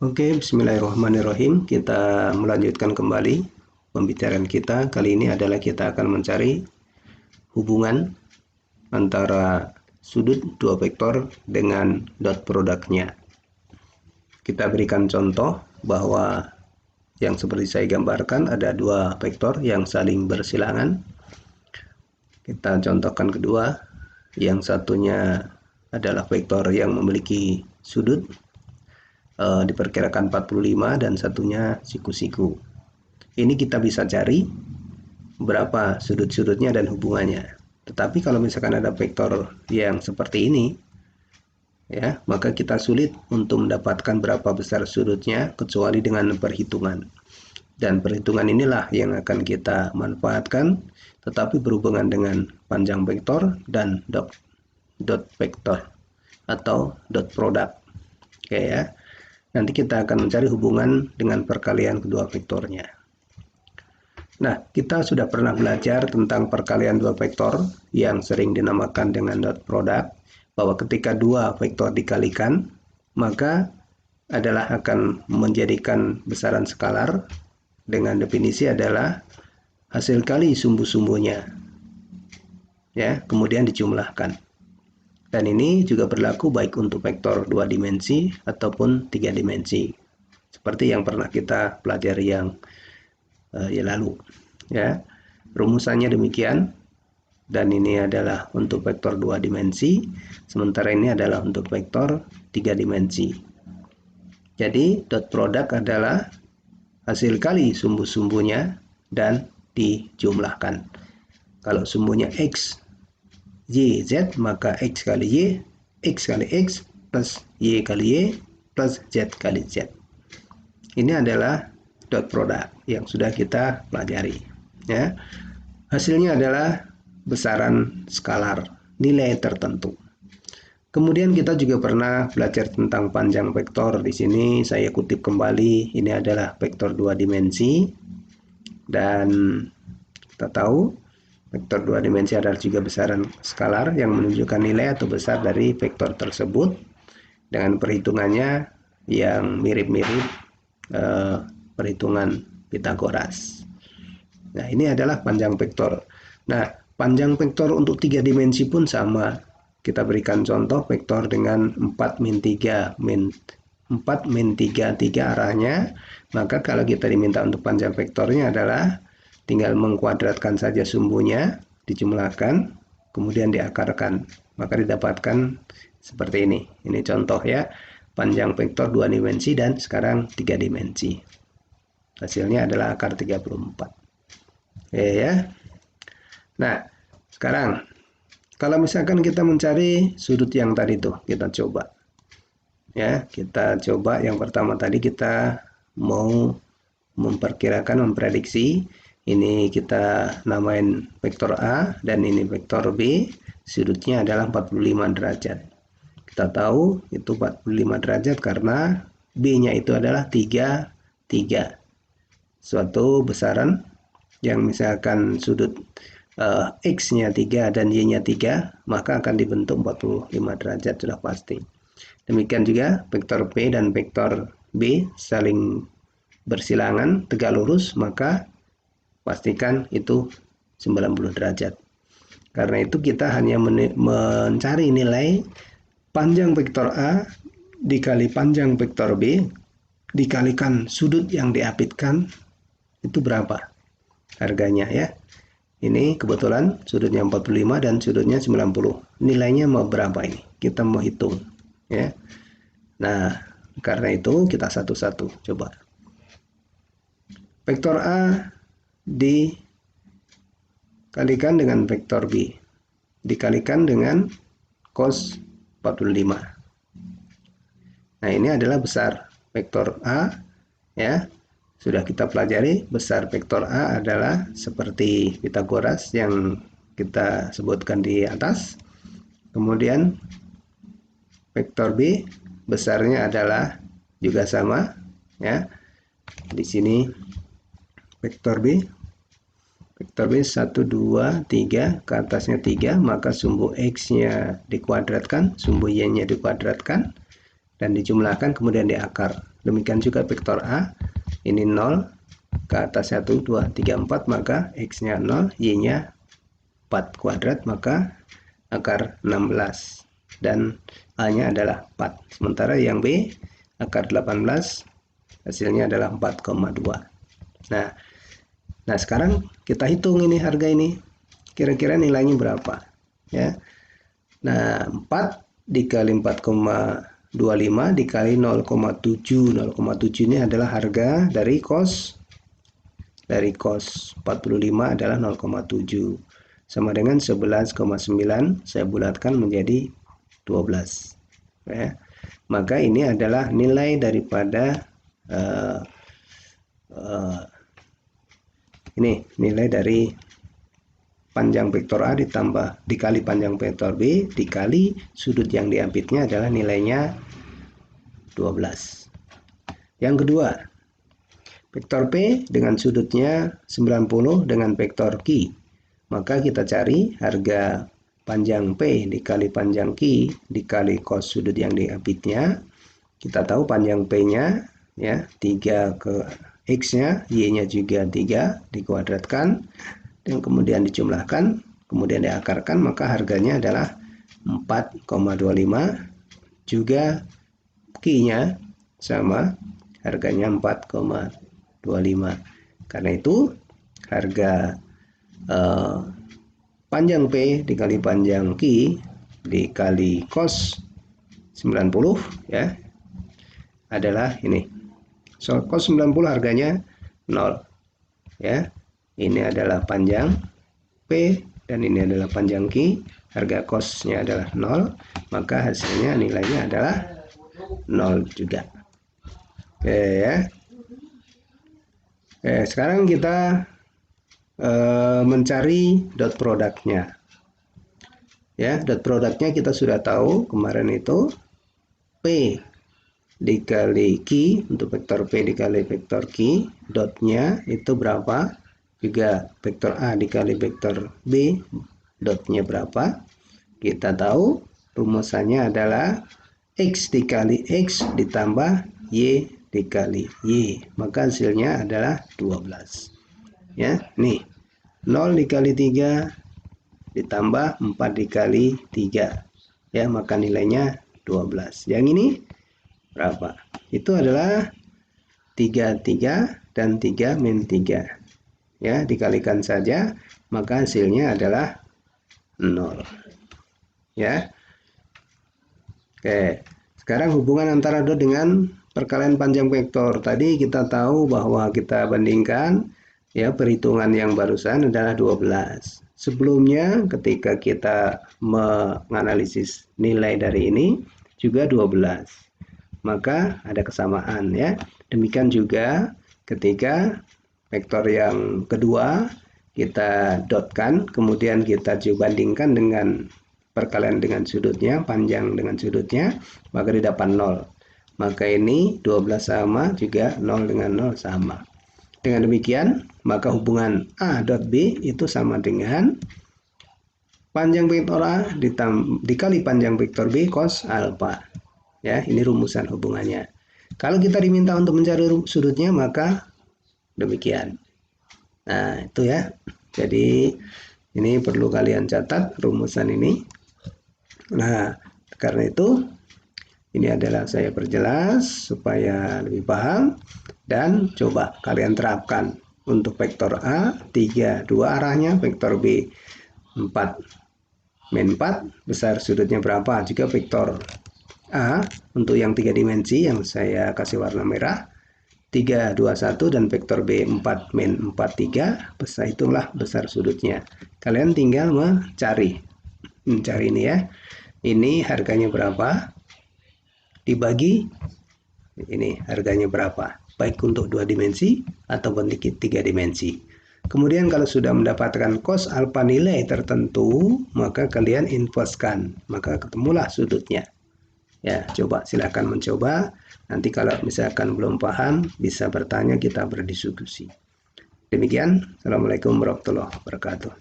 Oke, bismillahirrahmanirrahim. Kita melanjutkan kembali pembicaraan kita. Kali ini adalah kita akan mencari hubungan antara sudut dua vektor dengan dot produknya. Kita berikan contoh bahwa yang seperti saya gambarkan ada dua vektor yang saling bersilangan. Kita contohkan kedua, yang satunya adalah vektor yang memiliki sudut diperkirakan 45 dan satunya siku-siku. Ini kita bisa cari berapa sudut-sudutnya dan hubungannya. Tetapi kalau misalkan ada vektor yang seperti ini, ya, maka kita sulit untuk mendapatkan berapa besar sudutnya kecuali dengan perhitungan. Dan perhitungan inilah yang akan kita manfaatkan, tetapi berhubungan dengan panjang vektor dan dot vektor atau dot product. Oke ya. Nanti kita akan mencari hubungan dengan perkalian kedua vektornya. Nah, kita sudah pernah belajar tentang perkalian dua vektor yang sering dinamakan dengan dot product, bahwa ketika dua vektor dikalikan, maka adalah akan menjadikan besaran skalar dengan definisi adalah hasil kali sumbu-sumbunya. Ya, kemudian dijumlahkan. Dan ini juga berlaku baik untuk vektor 2 dimensi ataupun 3 dimensi. Seperti yang pernah kita pelajari yang lalu. Ya, rumusannya demikian. Dan ini adalah untuk vektor 2 dimensi. Sementara ini adalah untuk vektor 3 dimensi. Jadi dot product adalah hasil kali sumbu-sumbunya dan dijumlahkan. Kalau sumbunya X, Y, Z, maka X kali Y, X kali X, plus Y kali Y, plus Z kali Z. Ini adalah dot product yang sudah kita pelajari. Ya. Hasilnya adalah besaran skalar, nilai tertentu. Kemudian kita juga pernah belajar tentang panjang vektor. Di sini saya kutip kembali, ini adalah vektor 2 dimensi. Dan kita tahu vektor 2 dimensi adalah juga besaran skalar yang menunjukkan nilai atau besar dari vektor tersebut dengan perhitungannya yang mirip-mirip perhitungan Pythagoras. Nah, ini adalah panjang vektor. Nah, panjang vektor untuk 3 dimensi pun sama. Kita berikan contoh vektor dengan 4 min 3 arahnya. Maka kalau kita diminta untuk panjang vektornya adalah tinggal mengkuadratkan saja sumbunya, dijumlahkan, kemudian diakarkan. Maka didapatkan seperti ini. Ini contoh ya, panjang vektor 2 dimensi dan sekarang 3 dimensi. Hasilnya adalah akar 34. Ya. Nah, sekarang kalau misalkan kita mencari sudut yang tadi tuh, kita coba. Ya, kita coba yang pertama tadi kita mau memprediksi. Ini kita namain vektor A dan ini vektor B. Sudutnya adalah 45 derajat. Kita tahu itu 45 derajat karena B-nya itu adalah 3, 3. Suatu besaran yang misalkan sudut X-nya 3 dan Y-nya 3, maka akan dibentuk 45 derajat sudah pasti. Demikian juga vektor P dan vektor B saling bersilangan tegak lurus, maka pastikan itu 90 derajat. Karena itu kita hanya mencari nilai panjang vektor A dikali panjang vektor B dikalikan sudut yang diapitkan, itu berapa harganya ya. Ini kebetulan sudutnya 45 dan sudutnya 90. Nilainya mau berapa ini? Kita mau hitung ya. Nah, karena itu kita satu-satu coba. Vektor A dikalikan dengan vektor B dikalikan dengan cos 45. Nah, ini adalah besar vektor A ya. Sudah kita pelajari besar vektor A adalah seperti Pythagoras yang kita sebutkan di atas. Kemudian vektor B besarnya adalah juga sama ya. Di sini vektor B 1, 2, 3, ke atasnya 3, maka sumbu X-nya dikuadratkan, sumbu Y-nya dikuadratkan, dan dijumlahkan kemudian diakar. Demikian juga vektor A, ini 0 ke atas 1, 2, 3, 4, maka X-nya 0, Y-nya 4 kuadrat, maka akar 16 dan A-nya adalah 4. Sementara yang B akar 18 hasilnya adalah 4,2. Nah sekarang kita hitung ini harga ini kira-kira nilainya berapa ya. Nah 4 dikali 4,25 dikali 0,7. 0,7 ini adalah harga dari cos 45 adalah 0,7 sama dengan 11,9. Saya bulatkan menjadi 12 ya. Maka ini adalah nilai daripada ini nilai dari panjang vektor A dikali panjang vektor B dikali sudut yang diampitnya adalah nilainya 12. Yang kedua, vektor P dengan sudutnya 90 dengan vektor Q. Maka kita cari harga panjang P dikali panjang Q dikali cos sudut yang diampitnya. Kita tahu panjang P-nya ya 3 ke X-nya, Y-nya juga 3 dikuadratkan dan kemudian dijumlahkan, kemudian diakarkan, maka harganya adalah 4,25. Juga Q-nya sama, harganya 4,25. Karena itu harga panjang P dikali panjang Q dikali cos 90 ya adalah ini. So cos 90 harganya 0 ya. Ini adalah panjang P dan ini adalah panjang Q. Harga cosnya adalah 0, maka hasilnya nilainya adalah 0 juga. Oke ya. Sekarang kita mencari dot produknya. Ya, dot produknya kita sudah tahu kemarin itu P dikali Q untuk vektor P dikali vektor Q, dotnya itu berapa? Juga vektor A dikali vektor B, dotnya berapa? Kita tahu rumusannya adalah X dikali X ditambah Y dikali Y, maka hasilnya adalah 12 ya. Nih 0 dikali 3 ditambah 4 dikali 3 ya, maka nilainya 12. Yang ini berapa? Itu adalah 33 dan 3 min 3 ya, dikalikan saja maka hasilnya adalah 0 ya. Oke, sekarang hubungan antara dot dengan perkalian panjang vektor. Tadi kita tahu bahwa kita bandingkan ya, perhitungan yang barusan adalah 12. Sebelumnya ketika kita menganalisis nilai dari ini juga 12, maka ada kesamaan ya. Demikian juga ketika vektor yang kedua kita dotkan, kemudian kita bandingkan dengan perkalian dengan sudutnya, panjang dengan sudutnya, maka didapat 0. Maka ini 12 sama juga 0 dengan 0 sama. Dengan demikian, maka hubungan A dot B itu sama dengan panjang vektor A dikali panjang vektor B cos alfa. Ya, ini rumusan hubungannya. Kalau kita diminta untuk mencari sudutnya, maka demikian. Nah, itu ya. Jadi ini perlu kalian catat rumusan ini. Nah, karena itu ini adalah saya perjelas supaya lebih paham dan coba kalian terapkan untuk vektor A 3 2 arahnya, vektor B 4 min 4 besar sudutnya berapa. Juga vektor A untuk yang 3 dimensi yang saya kasih warna merah 3 2 1 dan vektor B 4 min 4 3, besar itulah besar sudutnya. Kalian tinggal mencari ini ya. Ini harganya berapa dibagi ini harganya berapa, baik untuk 2 dimensi ataupun 3 dimensi. Kemudian kalau sudah mendapatkan cos alfa nilai tertentu, maka kalian inverskan, maka ketemulah sudutnya. Ya, coba silakan mencoba. Nanti kalau misalkan belum paham, bisa bertanya, kita berdiskusi. Demikian, Assalamualaikum warahmatullahi wabarakatuh.